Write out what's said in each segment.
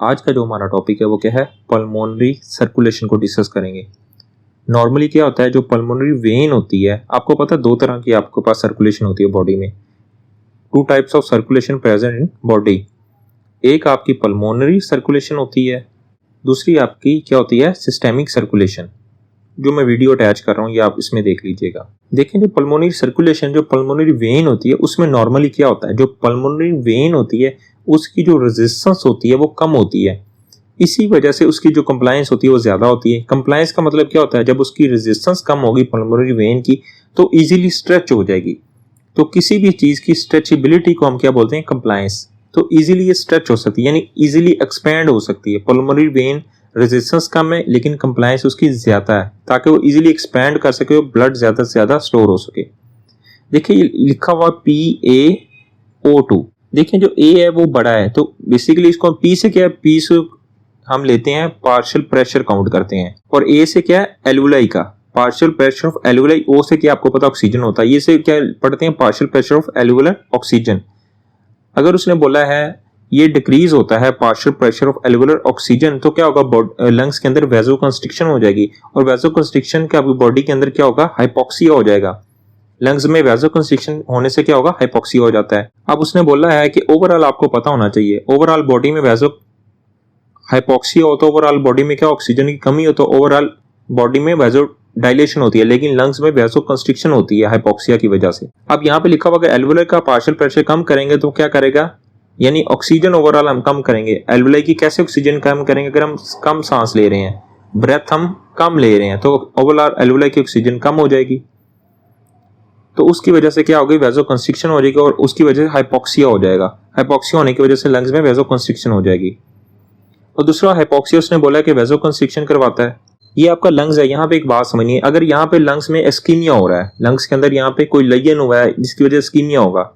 आज का जो हमारा टॉपिक है वो क्या है, पल्मोनरी सर्कुलेशन को डिस्कस करेंगे। नॉर्मली क्या होता है, जो पल्मोनरी वेन होती है, आपको पता है दो तरह की आपके पास सर्कुलेशन होती है बॉडी में। Two types of circulation present in body. एक आपकी पल्मोनरी सर्कुलेशन होती है, दूसरी आपकी क्या होती है, सिस्टेमिक सर्कुलेशन। जो मैं वीडियो अटैच कर रहा हूँ ये आप इसमें देख लीजिएगा। देखें जो पल्मोनरी सर्कुलेशन, जो पल्मोनरी वेन होती है उसमें नॉर्मली क्या होता है, जो पल्मोनरी वेन होती है उसकी जो रेजिस्टेंस होती है वो कम होती है। इसी वजह से उसकी जो कंप्लायंस होती है वो ज़्यादा होती है। कंप्लायंस का मतलब क्या होता है, जब उसकी रेजिस्टेंस कम होगी पल्मोनरी वेन की तो इजीली स्ट्रेच हो जाएगी। तो किसी भी चीज़ की स्ट्रेचेबिलिटी को हम क्या बोलते हैं, कंप्लायंस। तो इजीली ये स्ट्रेच हो सकती है, यानी इजीली एक्सपैंड हो सकती है। पल्मोनरी वेन रेजिस्टेंस कम है लेकिन कंप्लायंस उसकी ज़्यादा है, ताकि वो इजीली एक्सपैंड कर सके और ब्लड ज़्यादा से ज़्यादा स्टोर हो सके। देखिए लिखा हुआ PaO2। देखें जो A है वो बड़ा है, तो बेसिकली इसको P से क्या है, P से हम लेते हैं पार्शियल प्रेशर काउंट करते हैं, और A से क्या है, एल्वुलाई का partial pressure of alveoli. O से क्या आपको पता ऑक्सीजन होता है, ये से क्या पढ़ते हैं, partial pressure of alveolar oxygen. अगर उसने बोला है ये डिक्रीज होता है partial pressure of alveolar oxygen, तो क्या होगा, लंग्स के अंदर वेजो कंस्ट्रिक्शन हो जाएगी, और वेजो कंस्ट्रिक्शन के आपकी बॉडी के अंदर क्या होगा, हाइपोक्सिया हो जाएगा। लंग्स में वेजो कंस्ट्रिक्शन होने से क्या होगा, हाइपोक्सिया हो जाता है। अब उसने बोला है कि ओवरऑल आपको पता होना चाहिए, ओवरऑल बॉडी में वेजो हाइपोक्सिया हो तो ओवरऑल बॉडी में क्या ऑक्सीजन की कमी हो तो ओवरऑल बॉडी में वेजो डायलेशन होती है, लेकिन लंग्स में वेजो कंस्ट्रिक्शन होती है हाइपोक्सिया की वजह से। अब यहाँ पे लिखा हुआ कि एल्वुलर का पार्शियल प्रेशर कम करेंगे तो क्या करेगा, यानी ऑक्सीजन ओवरऑल हम कम करेंगे। एल्वुलाई की कैसे ऑक्सीजन कम करेंगे, अगर हम कम सांस ले रहे हैं, ब्रेथ हम कम ले रहे हैं, तो ओवरऑल एल्वुलाई की ऑक्सीजन कम हो जाएगी। तो उसकी वजह से क्या होगी, वेजो कंस्ट्रिक्शन हो जाएगी, और उसकी वजह से हाइपोक्सिया हो जाएगा। हाइपोक्सिया होने की वजह से लंग्स में वेजो कंस्ट्रिक्शन हो जाएगी। और दूसरा हाइपोक्सिया उसने बोला कि वेजो कंस्ट्रिक्शन करवाता है। ये आपका लंग्स है, यहाँ पे एक बात समझिए, अगर यहाँ पे लंग्स में इस्कीमिया हो रहा है, लंग्स के अंदर यहाँ पे कोई लयन हुआ है जिसकी वजह से इस्कीमिया होगा,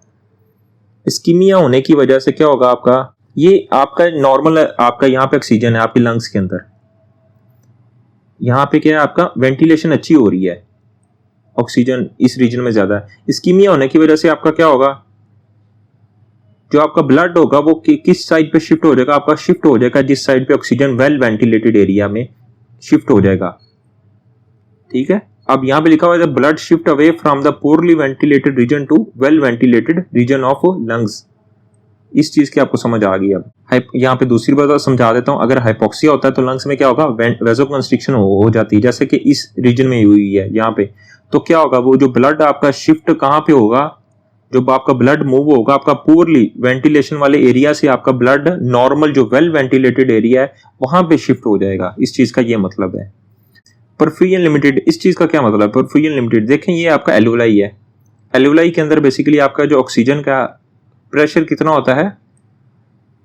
इस्कीमिया होने की वजह से क्या होगा, आपका ये आपका नॉर्मल है, आपका यहाँ पे ऑक्सीजन है आपके लंग्स के अंदर, यहाँ पे क्या है, आपका वेंटिलेशन अच्छी हो रही है, ऑक्सीजन इस रीजन में ज्यादा है। इस्कीमिया होने की वजह से आपका क्या होगा, जो आपका ब्लड होगा वो किस साइड पे शिफ्ट हो जाएगा, आपका शिफ्ट हो जाएगा जिस साइड पे ऑक्सीजन वेल वेंटिलेटेड एरिया में शिफ्ट हो जाएगा। ठीक है, अब यहाँ पे लिखा हुआ है blood shift away from the poorly ventilated region to well ventilated region of lungs. इस चीज की आपको समझ आ गई। अब यहाँ पे दूसरी बात समझा देता हूँ, अगर हाइपोक्सिया होता है तो लंग्स में क्या होगा, वेजो कंस्ट्रिक्शन हो जाती है, जैसे कि इस रीजन में हुई है यहाँ पे। तो क्या होगा, वो जो ब्लड आपका शिफ्ट कहाँ पे होगा, जो आपका ब्लड मूव होगा आपका पुअरली वेंटिलेशन वाले एरिया से आपका ब्लड नॉर्मल जो वेल वेंटिलेटेड एरिया है वहां पे शिफ्ट हो जाएगा। इस चीज का ये मतलब है। परफ्यूजन लिमिटेड, इस चीज का क्या मतलब है, परफ्यूजन लिमिटेड देखें ये आपका एल्वुलाई है। एल्वुलाई के अंदर बेसिकली आपका जो ऑक्सीजन का प्रेशर कितना होता है,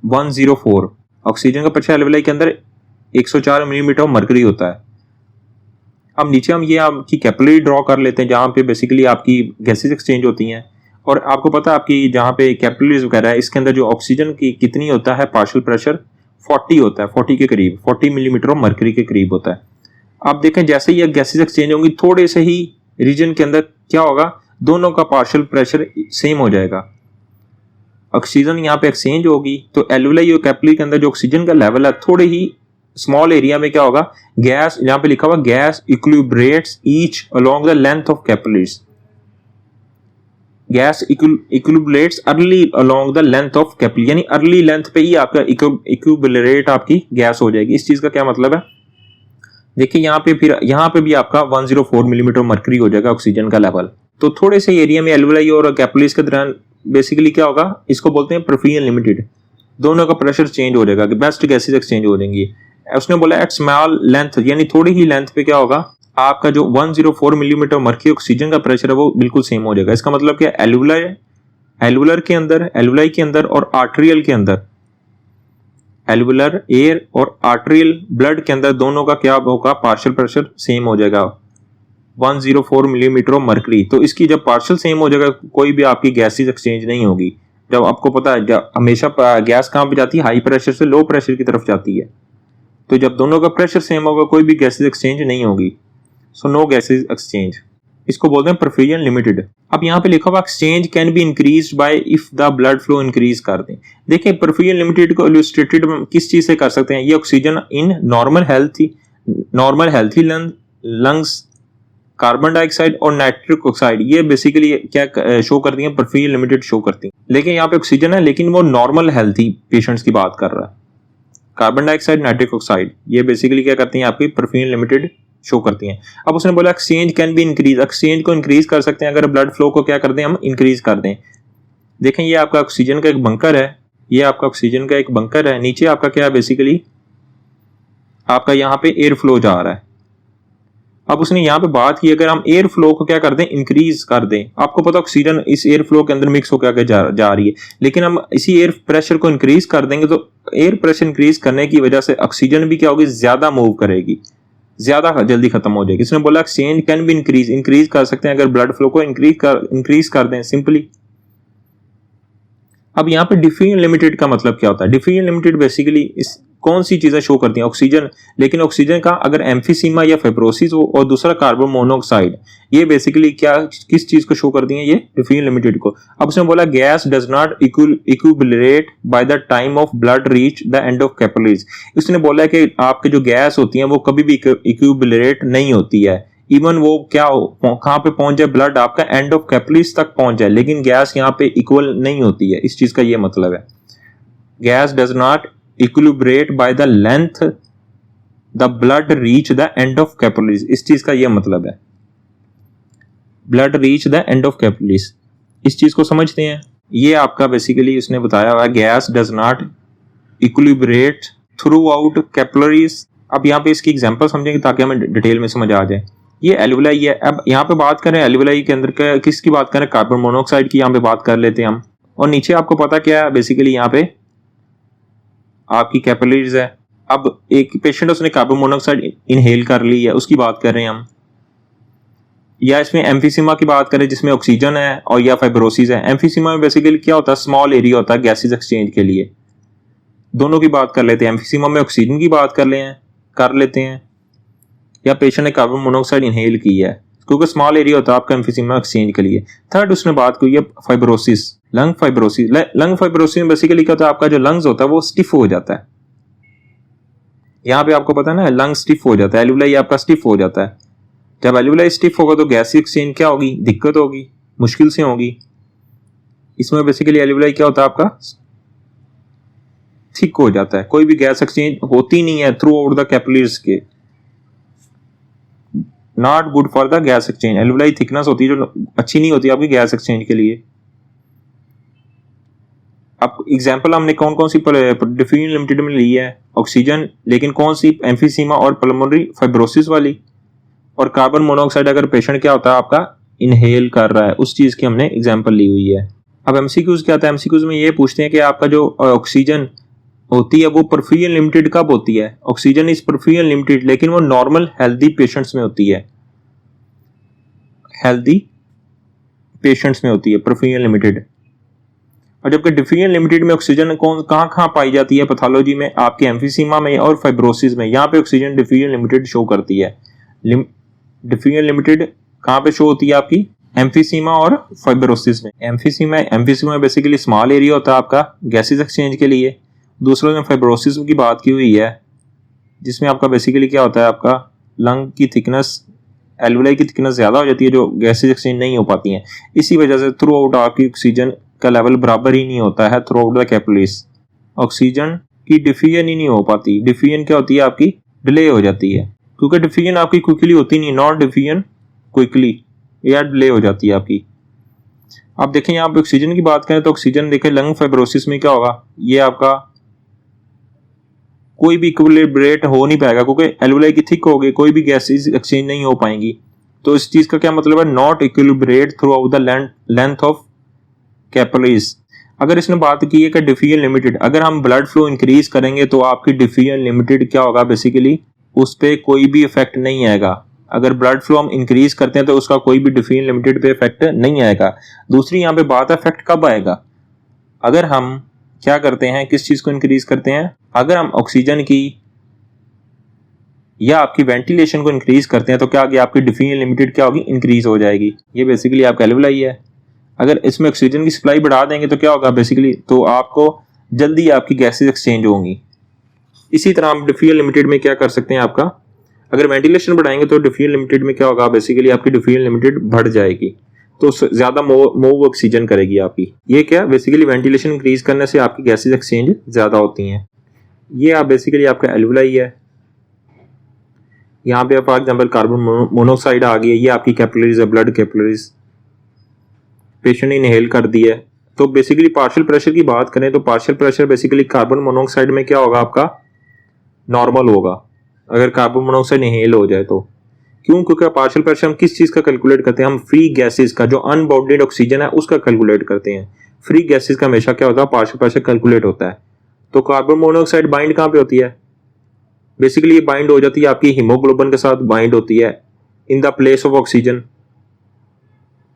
104। ऑक्सीजन का प्रेशर एल्वुलाई के अंदर 104 मिलीमीटर मरकरी होता है। अब नीचे हम ये आपकी कैपिलरी ड्रॉ कर लेते हैं, जहां पे बेसिकली आपकी गैसेस एक्सचेंज होती हैं, और आपको पता है आपकी जहां पे कैपिलरीज वगैरह है इसके अंदर जो ऑक्सीजन की कितनी होता है, पार्शियल प्रेशर 40 होता है, 40 के करीब, 40 मिलीमीटर मरकरी के करीब होता है। आप देखें जैसे ही गैसेस एक्सचेंज होंगी थोड़े से ही रीजन के अंदर क्या होगा, दोनों का पार्शियल प्रेशर सेम हो जाएगा। ऑक्सीजन यहाँ पे एक्सचेंज होगी तो एल्वुलाई और कैपिलरी के अंदर जो ऑक्सीजन का लेवल है थोड़े ही स्मॉल एरिया में क्या होगा, गैस, यहाँ पे लिखा हुआ gas equilibrates each along the length of capillaries. Gas equilibrates early along the length of capillary, यानी अर्ली लेंथ पे ही आपका इक्विलिब्रेट आपकी गैस हो जाएगी। इस चीज का क्या मतलब है, देखिए यहाँ पे फिर यहाँ पे भी आपका 104 मिलीमीटर मरकरी हो जाएगा ऑक्सीजन का लेवल। तो थोड़े से एरिया में एल्वुलाई और कैपिलरीज के दौरान बेसिकली क्या होगा, इसको बोलते हैं परफ्यूजन लिमिटेड, दोनों का प्रेशर चेंज हो जाएगा, बेस्ट गैसेस एक्सचेंज हो जाएंगी। उसने बोला एट स्मॉल लेंथ, यानी थोड़ी ही लेंथ पे क्या होगा, आपका जो 104 मिलीमीटर मरकरी ऑक्सीजन का प्रेशर है वो बिल्कुल सेम हो जाएगा। इसका मतलब क्या, एल्वुलर के अंदर, एल्वुलाई के अंदर और आर्टरियल के अंदर, एल्वुलर एयर और आर्टरियल ब्लड के अंदर दोनों का क्या होगा, पार्शियल प्रेशर सेम हो जाएगा, 104 मिलीमीटर मरकरी। तो इसकी जब पार्शियल सेम हो जाएगा कोई भी आपकी गैसेस एक्सचेंज नहीं होगी। जब आपको पता है जब हमेशा गैस कहाँ पे जाती है, हाई प्रेशर से लो प्रेशर की तरफ जाती है, तो जब दोनों का प्रेशर सेम होगा कोई भी गैसेस एक्सचेंज नहीं होगी। So no gases exchange. इसको बोलते हैं परफ्यूजन लिमिटेड। अब यहाँ पे लिखा हुआ exchange can be increased by if the blood flow increase कर दें। देखिए परफ्यूजन लिमिटेड को इलस्ट्रेटेड किस चीज से कर सकते हैं, ये oxygen in normal healthy lungs, carbon dioxide और नाइट्रिक ऑक्साइड, ये बेसिकली क्या शो करती हैं, परफ्यूजन लिमिटेड शो करती हैं। लेकिन यहाँ पे ऑक्सीजन है लेकिन वो नॉर्मल हेल्थी पेशेंट्स की बात कर रहा है। कार्बन डाइऑक्साइड, नाइट्रिक ऑक्साइड, ये बेसिकली क्या करती हैं, आपकी परफ्यूजन लिमिटेड शो करती हैं। अब उसने बोला exchange can be increase, exchange को इंक्रीज कर सकते हैं अगर ब्लड फ्लो को क्या कर दें, हम इंक्रीज कर दें। देखें ये आपका ऑक्सीजन का एक बंकर है, ये आपका ऑक्सीजन का एक बंकर है, नीचे आपका क्या है, बेसिकली आपका यहाँ पे एयर फ्लो जा रहा है। अब उसने यहाँ पे बात की अगर हम एयर फ्लो को क्या कर दें, इंक्रीज कर दें। आपको पता ऑक्सीजन इस एयर फ्लो के अंदर मिक्स होकर जा रही है, लेकिन हम इसी एयर प्रेशर को इंक्रीज कर देंगे तो एयर प्रेशर इंक्रीज करने की वजह से ऑक्सीजन भी क्या होगी, ज्यादा मूव करेगी, ज्यादा जल्दी खत्म हो जाएगी। इसने बोला एक्सचेंज कैन बी इंक्रीज कर सकते हैं अगर ब्लड फ्लो को इंक्रीज कर दें सिंपली। अब यहाँ पे डिफ्यूजन लिमिटेड का मतलब क्या होता है, डिफ्यूजन लिमिटेड बेसिकली इस कौन सी चीजें शो करती हैं, ऑक्सीजन, लेकिन ऑक्सीजन का अगर एम्फीसीमा या फाइब्रोसिस हो और दूसरा कार्बन मोनोऑक्साइड, ये बेसिकली क्या किस चीज को शो करती हैं, ये डिफ्यूजन लिमिटेड को। अब उसने बोला gas does not equilibrate by the time of blood reach the end of capillaries. उसने बोला कि आपके जो गैस होती हैं वो कभी भी इक्विलिब्रेट नहीं होती है, इवन वो क्या हो कहाँ पे पहुंच जाए, ब्लड आपका एंड ऑफ कैपिलरीज तक पहुंच जाए, लेकिन गैस यहाँ पे इक्वल नहीं होती है। इस चीज का ये मतलब है, gas does not equilibrate by the length the blood reach the end of capillaries, इस चीज का ये मतलब है, blood reach the end of capillaries. इस चीज को समझते हैं, ये आपका बेसिकली उसने बताया हुआ है gas does not equilibrate throughout capillaries. अब यहाँ पे इसकी एग्जांपल समझेंगे ताकि हमें डिटेल में समझ आ जाए। ये एल्विलाई है। अब यहाँ पे बात करें एल्विलाई के अंदर किसकी बात करें, कार्बन मोनोऑक्साइड की यहाँ पे बात कर लेते हैं हम। और नीचे आपको पता क्या है, बेसिकली यहाँ पे आपकी कैपिलरीज है। अब एक पेशेंट उसने कार्बन मोनोऑक्साइड इनहेल कर ली है, उसकी बात कर रहे हैं हम, या इसमें एम्फीसीमा की बात करें जिसमें ऑक्सीजन है और या फाइब्रोसिस है। एम्फीसीमा में बेसिकली क्या होता है, स्मॉल एरिया होता है गैसेस एक्सचेंज के लिए। दोनों की बात कर लेते हैं, एम्फीसीमा में ऑक्सीजन की बात कर लेते हैं या पेशेंट ने कार्बन मोनोऑक्साइड इनहेल की है, क्योंकि स्मॉल एरिया होता है आपका एम्फीसीमा एक्सचेंज के लिए। थर्ड उसने बात की है fibrosis, lung fibrosis. Lung fibrosis में बेसिकली क्या होता है, आपका जो लंग्स होता है वो स्टिफ हो जाता है। यहाँ पे आपको पता है ना, लंग स्टिफ हो जाता है, एल्विलाई आपका स्टिफ हो जाता है। जब एल्विलाई स्टिफ होगा तो गैस एक्सचेंज क्या होगी, दिक्कत होगी, मुश्किल से होगी। इसमें बेसिकली एल्विलाई क्या होता है आपका थिक हो जाता है, कोई भी गैस एक्सचेंज होती नहीं है थ्रू आउट द कैपिलरीज के, not good for the gas exchange. Alveoli thickness होती है जो अच्छी नहीं होती आपकी गैस एक्सचेंज के लिए। अब एग्जांपल हमने कौन कौन सी डिफ्यूजन लिमिटेड में ली है, ऑक्सीजन, लेकिन कौन सी, एम्फीसीमा और पल्मोनरी फाइब्रोसिस वाली, और कार्बन मोनोऑक्साइड अगर पेशेंट क्या होता है आपका इनहेल कर रहा है, उस चीज की हमने एग्जांपल ली हुई है। अब एमसीक्यूज क्या होता है, एमसीक्यूज में ये पूछते हैं कि आपका जो ऑक्सीजन होती है वो परफ्यूजन लिमिटेड कब होती है, ऑक्सीजन इज परफ्यूजन लिमिटेड, लेकिन वो नॉर्मल हेल्दी पेशेंट्स में होती है, हेल्दी पेशेंट्स में होती है परफ्यूजन लिमिटेड। और जबकि डिफ्यूजन लिमिटेड में ऑक्सीजन कहाँ पाई जाती है पैथोलॉजी में, आपके एम्फीसीमा में और फाइब्रोसिस में। यहाँ पे ऑक्सीजन डिफ्यूजन लिमिटेड शो करती है। डिफ्यूजन लिमिटेड कहाँ पे शो होती है आपकी, एम्फीसीमा और फाइब्रोसिस में। एम्फीसीमा बेसिकली स्मॉल एरिया होता है आपका गैसेस एक्सचेंज के लिए। दूसरों ने फाइब्रोसिस की बात की हुई है, जिसमें आपका बेसिकली क्या होता है, आपका लंग की थिकनेस, एल्विलाई की थिकनेस ज्यादा हो जाती है जो गैसेस एक्सचेंज नहीं हो पाती हैं। इसी वजह से थ्रू आउट आपकी ऑक्सीजन का लेवल बराबर ही नहीं होता है through out the capillaries. Oxygen की डिफ्यूजन ही नहीं हो पाती, डिफ्यूजन क्या होती है आपकी डिले हो जाती है, क्योंकि डिफ्यूजन आपकी क्विकली होती नहीं, नॉट डिफ्यूजन क्विकली, या डिले हो जाती है आपकी। आप देखें यहाँ पे ऑक्सीजन की बात करें तो ऑक्सीजन देखें लंग फाइब्रोसिस में क्या होगा, ये आपका कोई भी इक्विलिब्रेट हो नहीं पाएगा, क्योंकि एल्विलाई की थिक होगी, कोई भी गैसेस एक्सचेंज नहीं हो पाएंगी। तो इस चीज का क्या मतलब है, not equilibrate throughout the length of capillaries. अगर इसने बात की है कि डिफ्यूजन लिमिटेड, अगर हम ब्लड फ्लो इंक्रीज करेंगे तो आपकी डिफ्यूजन लिमिटेड क्या होगा, बेसिकली उस पर कोई भी इफेक्ट नहीं आएगा। अगर ब्लड फ्लो हम इंक्रीज करते हैं तो उसका कोई भी डिफ्यूजन लिमिटेड पे इफेक्ट नहीं आएगा। दूसरी यहाँ पे बात है इफेक्ट कब आएगा, अगर हम क्या करते हैं, किस चीज को इंक्रीज करते हैं, अगर हम ऑक्सीजन की या आपकी वेंटिलेशन को इंक्रीज करते हैं तो क्या होगी, आपकी डिफ्यूजन लिमिटेड क्या होगी, इंक्रीज हो जाएगी। ये बेसिकली आपका एल्वुलाई है। अगर इसमें ऑक्सीजन की सप्लाई बढ़ा देंगे तो क्या होगा बेसिकली, तो आपको जल्दी आपकी गैसेज एक्सचेंज होंगी। इसी तरह हम डिफ्यूजन लिमिटेड में क्या कर सकते हैं, आपका अगर वेंटिलेशन बढ़ाएंगे तो डिफ्यूजन लिमिटेड में क्या होगा, बेसिकली आपकी डिफ्यूजन लिमिटेड बढ़ जाएगी, तो ज्यादा मूव ऑक्सीजन करेगी आपकी। ये क्या बेसिकली वेंटिलेशन इंक्रीज करने से आपकी गैसेज एक्सचेंज ज्यादा होती हैं। ये आप बेसिकली आपका एल्वुलाई है। यहाँ पे फॉर एग्जाम्पल कार्बन मोनोऑक्साइड आ गई है, ये आपकी कैपिलरीज है, ब्लड कैपिलरीज, पेशेंट ने इनहेल कर दी है। तो बेसिकली पार्शियल प्रेशर की बात करें तो partial pressure basically carbon monoxide में क्या होगा, आपका नॉर्मल होगा अगर कार्बन मोनोऑक्साइड इनहेल हो जाए तो। क्यों? क्योंकि पार्शियल प्रेशर हम किस चीज का कैलकुलेट करते हैं, हम फ्री गैसेस का, जो अनबाउंडेड ऑक्सीजन है उसका कैलकुलेट करते हैं। फ्री गैसेस का हमेशा क्या होता है, पार्शियल प्रेशर कैलकुलेट होता है। तो कार्बन मोनोऑक्साइड बाइंड कहाँ पे होती है, बेसिकली ये बाइंड हो जाती है आपकी हीमोग्लोबिन के साथ बाइंड होती है in the place of oxygen.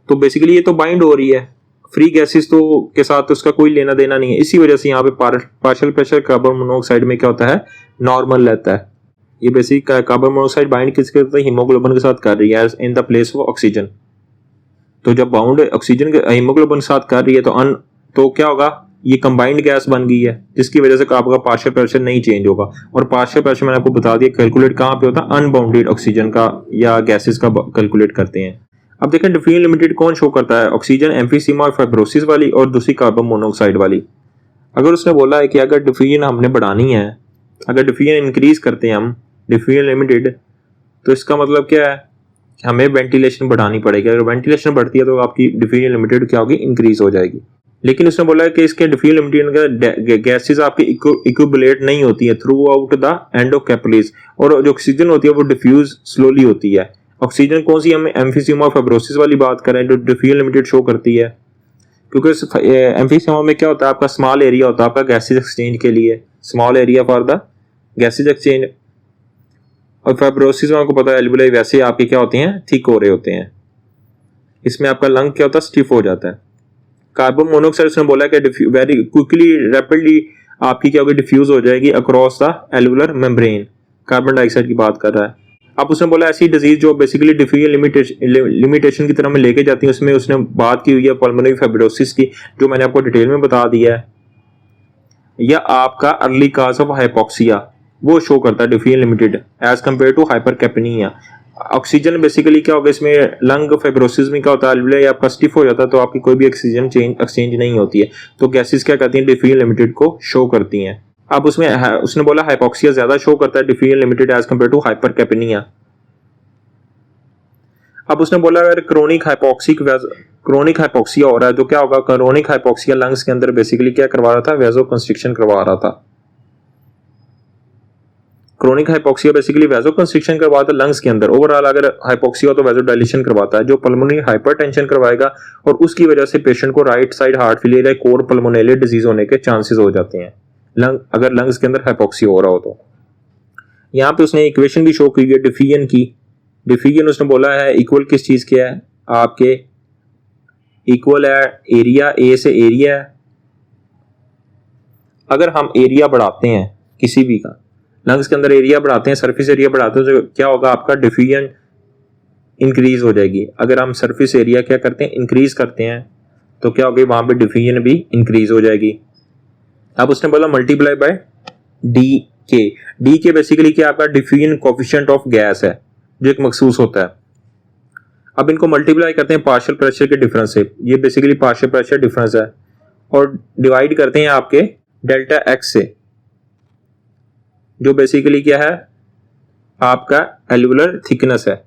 तो बेसिकली ये तो बाइंड हो रही है फ्री गैसेस तो के साथ, तो उसका कोई लेना देना नहीं है। इसी वजह से यहाँ पे पार्शियल प्रेशर कार्बन मोनोऑक्साइड में क्या होता है, नॉर्मल रहता है। ये बेसिक कार्बन मोनोऑक्साइड बाइंड किसके साथ, हीमोग्लोबिन के साथ कर रही है in the place of oxygen. तो जब बाउंड ऑक्सीजन के हीमोग्लोबिन के साथ कर रही है तो क्या होगा, ये कंबाइंड गैस बन गई है, जिसकी वजह से आपका पार्शियल प्रेशर नहीं चेंज होगा। और पार्शियल प्रेशर मैंने आपको बता दिया कैलकुलेट कहाँ पे होता है, अनबाउंडेड ऑक्सीजन का या गैसेस का कैलकुलेट करते हैं। अब देखें डिफ्यूजन लिमिटेड कौन शो करता है, ऑक्सीजन, एम्फीसीमा और फाइब्रोसिस वाली, और दूसरी कार्बन मोनोऑक्साइड वाली। अगर उसने बोला है कि अगर डिफ्यूजन हमने बढ़ानी है, अगर डिफ्यूजन इंक्रीज करते हैं हम डिफ्यूजन लिमिटेड, तो इसका मतलब क्या है, हमें वेंटिलेशन बढ़ानी पड़ेगी। अगर वेंटिलेशन बढ़ती है तो आपकी डिफ्यूजन लिमिटेड क्या होगी, इंक्रीज हो जाएगी। लेकिन उसने बोला है कि इसके डिफ्यूजन लिमिटेड का गैसेस आपकी इक्विबलेट नहीं होती है through out the end of capillaries, और जो ऑक्सीजन होती है वो डिफ्यूज स्लोली होती है। ऑक्सीजन कौन सी, हम एम्फीसीमा और फाइब्रोसिस वाली बात करें जो डिफ्यूजन लिमिटेड शो करती है, क्योंकि एम्फीसीमा में क्या होता है, आपका स्मॉल एरिया होता है आपका गैसेज एक्सचेंज के लिए, small area for the gases exchange. और फाइब्रोसिस में आपको पता है एल्वुलाई वैसे आपके क्या होते हैं, थिक हो रहे होते हैं। इसमें आपका लंग क्या होता है, स्टिफ हो जाता है। कार्बन मोनोऑक्साइड उसने बोला कि वेरी क्विकली रैपिडली आपकी क्या होगी, डिफ्यूज हो जाएगी across the alveolar membrane. Carbon dioxide की बात कर रहा है। अब उसने बोला ऐसी डिजीज जो बेसिकली डिफ्यूजन लिमिटेशन की तरफ में लेके जाती है, उसमें उसने बात की हुई है पल्मोनरी फाइब्रोसिस की, जो मैंने आपको डिटेल में बता दिया है। या आपका अर्ली काज ऑफ हाइपोक्सिया वो शो करता है diffusion limited as compare to hypercapnia. Oxygen basically क्या होगा, इसमें लंग फाइब्रोसिस में क्या होता है, एल्वुलाई आपका स्टिफ हो जाता है, तो आपकी कोई भी ऑक्सीजन एक्सचेंज नहीं होती है। तो गैसेस क्या करती हैं, डिफ्यूजन लिमिटेड को शो करती हैं। अब उसमें उसने बोला हाइपोक्सिया ज्यादा शो करता है diffusion limited as compare to hypercapnia. अब उसने बोला अगर क्रोनिक हाइपोक्सिया हो रहा है तो क्या होगा, क्रोनिक हाइपोक्सिया लंग्स के अंदर बेसिकली क्या करवा रहा था, वेजो कंस्ट्रिक्शन करवा रहा था। क्रोनिक हाइपोक्सिया बेसिकली वेजो कंस्ट्रिक्शन करवाता है लंग्स के अंदर। ओवरऑल अगर हाइपोक्सिया हो तो वेजो डायलेशन करवाता है, जो पल्मोनरी हाइपरटेंशन करवाएगा, और उसकी वजह से पेशेंट को राइट साइड हार्ट फेलियर या कोर पल्मोनेले डिजीज होने के चांसेस हो जाते हैं अगर लंग्स के अंदर हाइपोक्सिया हो रहा हो तो। यहाँ पे उसने इक्वेशन भी शो की है डिफ्यूजन की। डिफ्यूजन उसने बोला है इक्वल किस चीज के है, आपके इक्वल है एरिया, ए से एरिया है। अगर हम एरिया बढ़ाते हैं किसी भी का, लंग्स के अंदर एरिया बढ़ाते हैं, सरफेस एरिया बढ़ाते हैं, तो क्या होगा, आपका डिफ्यूजन इंक्रीज हो जाएगी। अगर हम सरफेस एरिया क्या करते हैं, इंक्रीज करते हैं, तो क्या होगा, वहां पे डिफ्यूजन भी इंक्रीज हो जाएगी। अब उसने बोला मल्टीप्लाई बाय डी के बेसिकली क्या आपका डिफ्यूजन कोफिशिएंट ऑफ गैस है जो एक मखसूस होता है। अब इनको मल्टीप्लाई करते हैं पार्शियल प्रेशर के डिफरेंस से, ये बेसिकली पार्शियल प्रेशर डिफरेंस है, और डिवाइड करते हैं आपके डेल्टा एक्स से, जो बेसिकली क्या है, आपका एल्वुलर थिकनेस है।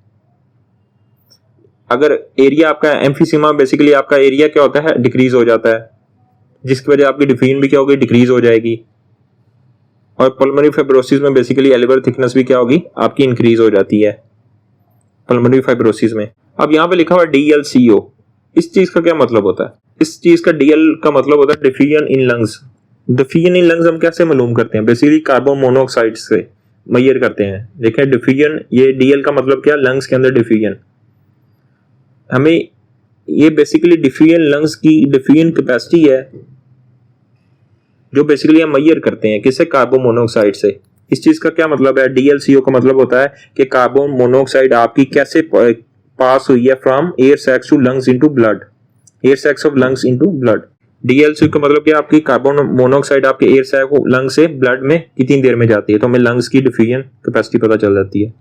अगर एरिया आपका एम्फीसीमा बेसिकली आपका एरिया क्या होता है, डिक्रीज हो जाता है, जिसकी वजह आपकी डिफ्यूजन भी क्या होगी, डिक्रीज हो जाएगी। और पल्मोनरी फाइब्रोसिस में बेसिकली एल्वुलर थिकनेस भी क्या होगी, आपकी इंक्रीज हो जाती है पल्मोनरी फाइब्रोसिस में। अब यहाँ पे लिखा हुआ DLCO, इस चीज का क्या मतलब होता है, इस चीज का DL का मतलब होता है diffusion in lungs. Diffusion in lungs हम कैसे मालूम करते हैं, बेसिकली कार्बन मोनोऑक्साइड से मेजर करते हैं। देखें डिफ्यूजन, ये DL का मतलब क्या, लंग्स के अंदर डिफ्यूजन। हमें ये बेसिकली डिफ्यूजन लंग्स की डिफ्यूजन कैपेसिटी है जो बेसिकली हम मेजर करते हैं किससे, कार्बन मोनोऑक्साइड से। इस चीज का क्या मतलब है, DLCO का मतलब होता है कि कार्बन मोनोऑक्साइड आपकी कैसे पास हुई है from air sacs to lungs into blood, air sacs of lungs into blood. DLCO का मतलब कि आपकी कार्बन मोनोऑक्साइड आपके एयर सैक लंग से ब्लड में कितनी देर में जाती है, तो हमें लंग्स की डिफ्यूजन कैपेसिटी पता चल जाती है।